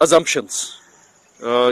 assumptions।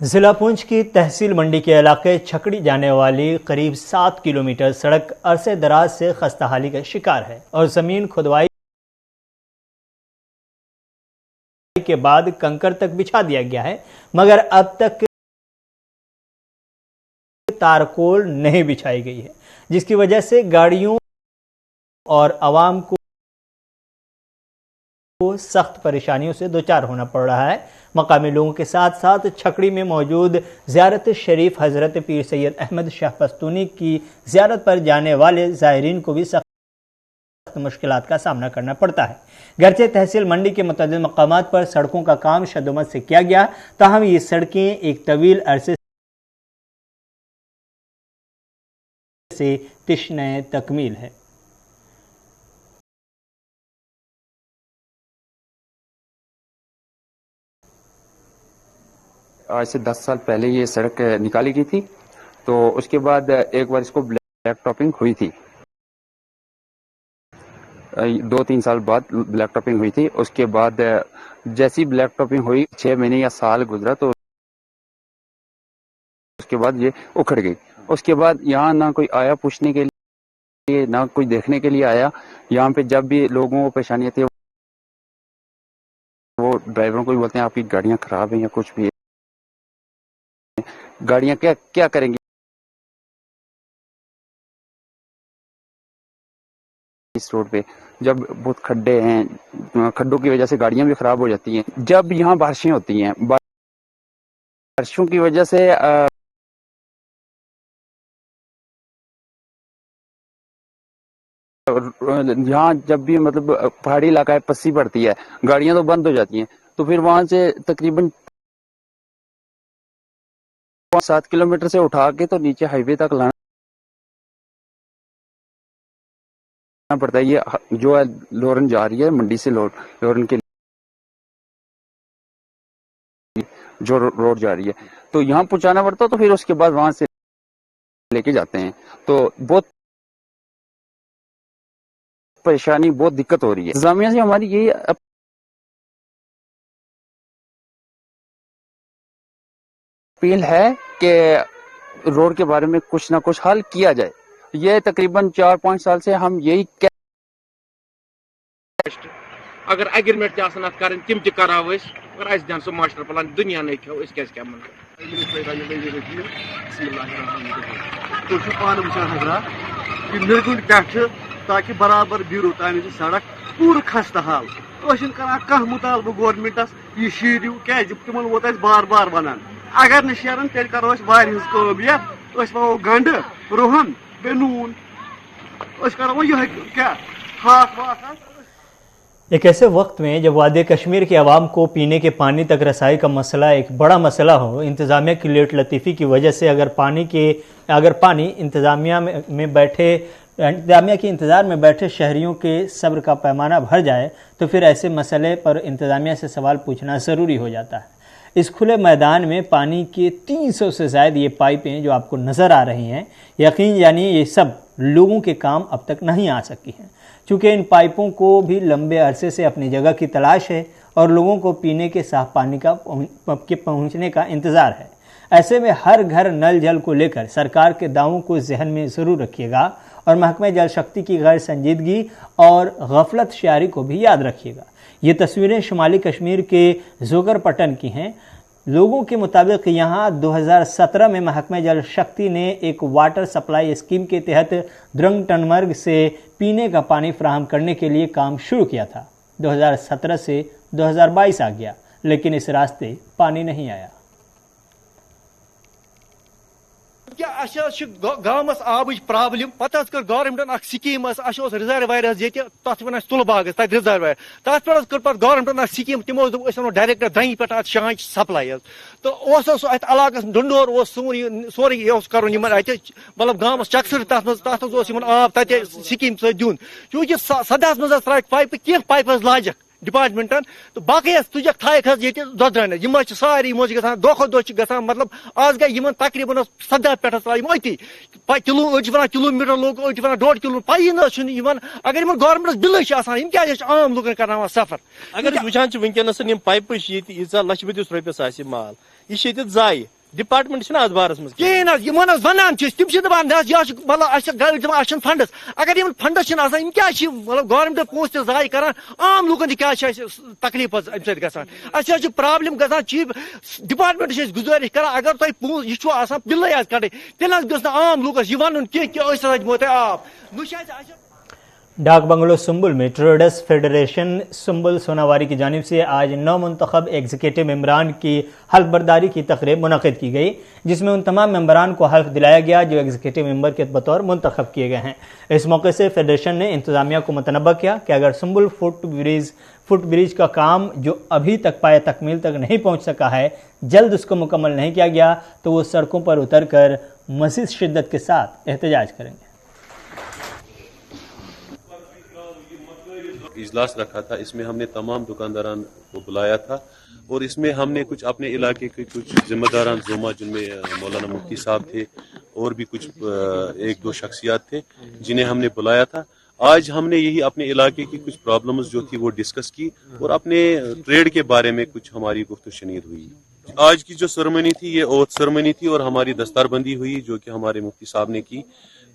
ضلع پونچھ کی تحصیل منڈی کے علاقے چھکڑی جانے والی قریب 7 کلومیٹر سڑک عرصے دراز سے خستہ حالی کا شکار ہے اور زمین کھدوائی کے بعد کنکر تک بچھا دیا گیا ہے، مگر اب تک تارکول نہیں بچھائی گئی ہے، جس کی وجہ سے گاڑیوں اور عوام کو سخت پریشانیوں سے دوچار ہونا پڑ رہا ہے۔ مقامی لوگوں کے ساتھ ساتھ چھکڑی میں موجود زیارت شریف حضرت پیر سید احمد شاہ پستونی کی زیارت پر جانے والے زائرین کو بھی سخت مشکلات کا سامنا کرنا پڑتا ہے۔ گرچہ تحصیل منڈی کے متعدد مقامات پر سڑکوں کا کام شدت سے کیا گیا، تاہم یہ سڑکیں ایک طویل عرصے سے تشنہ تکمیل ہے۔ آج سے 10 سال پہلے یہ سڑک نکالی گئی تھی، تو اس کے بعد ایک بار اس کو بلیک ٹاپنگ ہوئی تھی، 2-3 سال بعد بلیک ٹاپنگ ہوئی تھی۔ اس کے بعد جیسی بلیک ٹاپنگ ہوئی 6 مہینے یا سال گزرا تو اس کے بعد یہ اکھڑ گئی۔ اس کے بعد یہاں نہ کوئی آیا پوچھنے کے لیے، نہ کوئی دیکھنے کے لیے آیا۔ یہاں پہ جب بھی لوگوں کو پریشانی آتی ہے وہ ڈرائیوروں کو بھی بولتے ہیں آپ کی گاڑیاں خراب ہیں یا کچھ بھی ہے، گاڑیاں کیا کریں گی اس روڈ پہ، جب بہت کھڈے ہیں، کھڈوں کی وجہ سے گاڑیاں بھی خراب ہو جاتی ہیں۔ جب یہاں بارشیں ہوتی ہیں، بارشوں کی وجہ سے یہاں جب بھی مطلب پہاڑی علاقہ ہے، پسی پڑتی ہے، گاڑیاں تو بند ہو جاتی ہیں، تو پھر وہاں سے تقریباً 7 کلومیٹر سے اٹھا کے تو نیچے ہائی وے تک لانا پڑتا ہے۔ یہ جو ہے لورن جا رہی ہے منڈی سے لورن کے جو روڈ جا رہی ہے، تو یہاں پہنچانا پڑتا ہے، تو پھر اس کے بعد وہاں سے لے کے جاتے ہیں، تو بہت پریشانی، بہت دقت ہو رہی ہے۔ انتظامیہ سے ہماری یہی اپیل ہے کہ روڈ کے بارے میں کچھ نہ کچھ حل کیا جائے۔ یہ تقریباً 4-5 سال سے ہم یہی اگر اگریمنٹ تہ آسان ات کرن تم تہ کراو اس، اگر اس دن سو ماسٹر پلان دنیا نہیں کھو اس کیس کیا من تو پان وچان حضرات کہ نرگنڈ پہ تاکہ برابر بیرو تام سڑک پور خستہ حال کران کھانا مطالبہ گورنمنٹس یہ شیرو کی تمن ووت اس بار بار ونان اگر نہ شیرن تیل کرو وار ہز کمیت پاو گنڈ روہن بے نون کرو یہ کیا ہاک واک۔ ایک ایسے وقت میں جب وادی کشمیر کے عوام کو پینے کے پانی تک رسائی کا مسئلہ ایک بڑا مسئلہ ہو، انتظامیہ کی لیٹ لطیفی کی وجہ سے اگر پانی انتظامیہ کے انتظار میں بیٹھے شہریوں کے صبر کا پیمانہ بھر جائے تو پھر ایسے مسئلے پر انتظامیہ سے سوال پوچھنا ضروری ہو جاتا ہے۔ اس کھلے میدان میں پانی کے 300 سے زائد یہ پائپیں جو آپ کو نظر آ رہی ہیں، یقین جانیے یہ سب لوگوں کے کام اب تک نہیں آ سکی ہیں، چونکہ ان پائپوں کو بھی لمبے عرصے سے اپنی جگہ کی تلاش ہے اور لوگوں کو پینے کے صاف پانی کے پہنچنے کا انتظار ہے۔ ایسے میں ہر گھر نل جل کو لے کر سرکار کے دعووں کو ذہن میں ضرور رکھیے گا اور محکمہ جل شکتی کی غیر سنجیدگی اور غفلت شعاری کو بھی یاد رکھیے گا۔ یہ تصویریں شمالی کشمیر کے زوگر پٹن کی ہیں۔ لوگوں کے مطابق یہاں 2017 میں محکمہ جل شکتی نے ایک واٹر سپلائی اسکیم کے تحت درنگ ٹنمرگ سے پینے کا پانی فراہم کرنے کے لیے کام شروع کیا تھا۔ 2017 سے 2022 آ گیا لیکن اس راستے پانی نہیں آیا۔ گامس آبچ پرابلم پتہ کر گورنمنٹن اخ سکیم ریزرویر تک ون تل باغس تک ریزرویر تر پہ کر گورنمنٹن اخ سکیم تمو دس ڈائریکٹ درنگ پہ ات شانچ سپلائی تو ات علاقس ڈنڈور سوری کرن مطلب گامس چکسر تر آب تک سکیم ست دن چونکہ سدہس مز ترائک پائپہ کی پائپ لاجک ڈپارٹمنٹن تو باقی تجک تھائک حظ یہ دودرانس یہ ساری گھان دہ کھت دہ مطلب آز گئی تقریباً 17 پہ أتی کلو أڑۍ ونان کلو میٹر لوگ أڑۍ ونان 1.5 کلو پی اگر گورمنٹس بل کیا عام لوکن کرنا سفر اگر وچان ونکس پائپہ ییژہ لچھ بدیس رۄپیس آسہِ مال یہ ضائع ڈپارٹمنٹ چھنا اتھ بارس مز کہین ونان تم دپان مطلب اچھا فنڈس اگر فنڈس کیا مطلب گورمنٹ پونسہ تہ ضائع کران عام لوکن کیا تکلیف امہ سۭتۍ گژھان اَسہِ پرابلم گژھان چیف ڈپارٹمنٹ گزارش کران اگر تۄہہِ پونسہٕ یہ آسان بلے آسہِ کڑٕنۍ تیٚلہِ حظ گوٚژھ نہٕ عام لوکس یہ ونُن کینٛہہ کہ أسۍ ہسا دِمو تۄہہِ آب ڈاک بنگلو سنبل میں ٹریڈرز فیڈریشن سنبل سوناواری کی جانب سے آج نو منتخب ایگزیکٹو ممبران کی حلف برداری کی تقریب منعقد کی گئی جس میں ان تمام ممبران کو حلف دلایا گیا جو ایگزیکٹو ممبر کے بطور منتخب کیے گئے ہیں۔ اس موقع سے فیڈریشن نے انتظامیہ کو متنبہ کیا کہ اگر سنبل فٹ بریج کا کام جو ابھی تک پایہ تکمیل تک نہیں پہنچ سکا ہے جلد اس کو مکمل نہیں کیا گیا تو وہ سڑکوں پر اتر کر مزید شدت کے ساتھ احتجاج کریں گے۔ اجلاس رکھا تھا، اس میں ہم نے تمام دکانداران کو بلایا تھا اور اس میں ہم نے کچھ اپنے علاقے کے کچھ ذمہ داران زوما جن میں مولانا مفتی صاحب تھے اور بھی کچھ 1-2 شخصیات تھے جنہیں ہم نے بلایا تھا۔ آج ہم نے یہی اپنے علاقے کی کچھ پرابلمز جو تھی وہ ڈسکس کی اور اپنے ٹریڈ کے بارے میں کچھ ہماری گفت و شنید ہوئی۔ آج کی جو سرمنی تھی یہ اوتھ سرمنی تھی اور ہماری دستار بندی ہوئی جو کہ ہمارے مفتی صاحب نے کی۔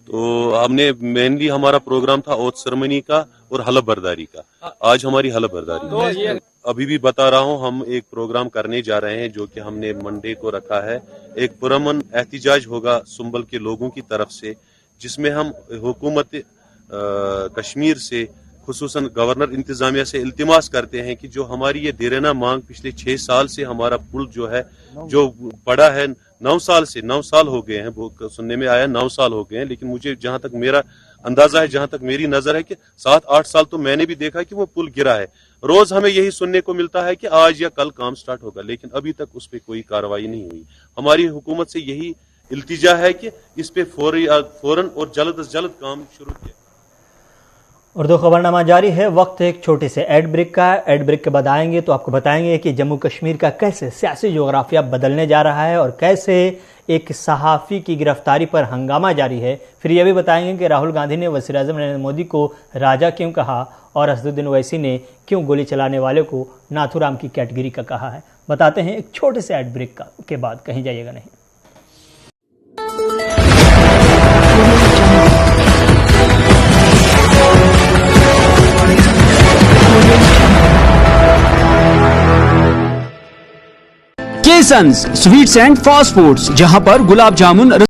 تو ہم نے مینلی ہمارا پروگرام تھا اوتھ سرمنی کا اور حلف برداری کا۔ آج ہماری حلف برداری ہے۔ ابھی بھی بتا رہا ہوں ہم ایک پروگرام کرنے جا رہے ہیں جو کہ ہم نے منڈے کو رکھا ہے۔ ایک پرامن احتجاج ہوگا سنبل کے لوگوں کی طرف سے جس میں ہم حکومت کشمیر سے خصوصاً گورنر انتظامیہ سے التماس کرتے ہیں کہ جو ہماری یہ دیرینہ مانگ پچھلے 6 سال سے ہمارا پل جو ہے جو بڑا ہے 9 سال ہو گئے ہیں، وہ سننے میں آیا 9 سال ہو گئے ہیں، لیکن مجھے جہاں تک میرا اندازہ ہے، جہاں تک میری نظر ہے کہ 7-8 سال تو میں نے بھی دیکھا کہ وہ پل گرا ہے۔ روز ہمیں یہی سننے کو ملتا ہے کہ آج یا کل کام سٹارٹ ہوگا، لیکن ابھی تک اس پہ کوئی کارروائی نہیں ہوئی۔ ہماری حکومت سے یہی التجا ہے کہ اس پہ فوراً اور جلد از جلد کام شروع کیا۔ اردو خبرنامہ جاری ہے، وقت ایک چھوٹے سے ایڈ بریک کا۔ ایڈ بریک کے بعد آئیں گے تو آپ کو بتائیں گے کہ جموں کشمیر کا کیسے سیاسی جغرافیہ بدلنے جا رہا ہے اور کیسے ایک صحافی کی گرفتاری پر ہنگامہ جاری ہے۔ پھر یہ بھی بتائیں گے کہ راہل گاندھی نے وزیر اعظم نریندر مودی کو راجا کیوں کہا اور اسد الدین اویسی نے کیوں گولی چلانے والے کو ناتھو رام کی کیٹیگری کا کہا ہے۔ بتاتے ہیں ایک چھوٹے سے ایڈ بریک کے بعد، کہیں جائیے گا نہیں۔ کیسنز سویٹس اینڈ فاسٹ فوڈز، جہاں پر گلاب جامن